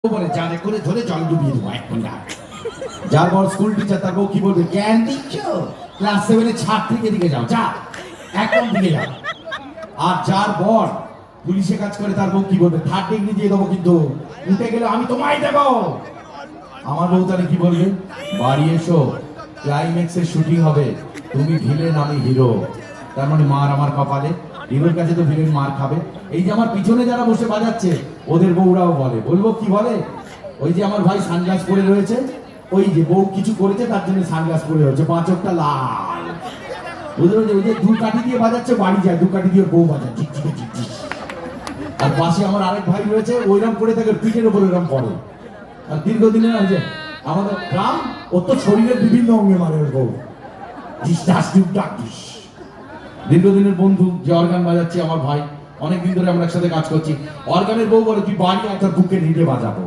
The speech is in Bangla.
বলে জানে করে ধরে জল ডুবিয়ে দেবো এক ঘন্টা। যার বড় স্কুল টিচার তার বউ কি বলবে, জ্ঞান দিচ্ছ ক্লাস 7 ছাদ থেকে দিকে যাও, যা একদম দিকে যাও। আর যার বর পুলিশে কাজ করে তার বউ কি বলবে, 3rd ডিগ্রি দিয়ে দেবো, কিন্তু উঠে গেলে আমি তোমায় দেবো। আমার বউ তাহলে কি বলবে, বাড়ি এসো ক্লাইম্যাক্সের শুটিং হবে, তুমি ভিলেন আমি হিরো। তার মানে মার আমার কপালে, হিরোর কাছে তো ভিলেন মার খাবে। এই যে আমার পিছনে যারা বসে বাজাচ্ছে ওদের বউরাও বলে, বলবো কি বলে, ওই যে আমার ভাই সানগ্লাস পরে রয়েছে, ওই যে বউ কিছু করেছে তার জন্য সানগ্লাস পরে রয়েছে, 5 চোখটা লাল। ওদের ওই যে 2 কাঠি দিয়ে বাজাচ্ছে, বাড়ি যায় 2 কাঠি দিয়ে বউ বাজায় ঠিক ঠিক ঠিক ঠিক। আর পাশে আমার আরেক ভাই রয়েছে, ওইরকম করে থাকে, পিঠের উপর ওইরকম পড়ে। আর দীর্ঘদিনের আছে আমাদের গ্রাম, ও তো শরীরের বিভিন্ন অঙ্গে মারে ওর বউ, ডিস ডাস ডিস ডাক ডিস। দীর্ঘদিনের বন্ধু যে অর্গান বাজাচ্ছে আমার ভাই, অনেকদিন ধরে আমরা একসাথে কাজ করছি, অর্গানের বউ বলে তুই বাড়ি একটা বুকে নিতে বাজাবো।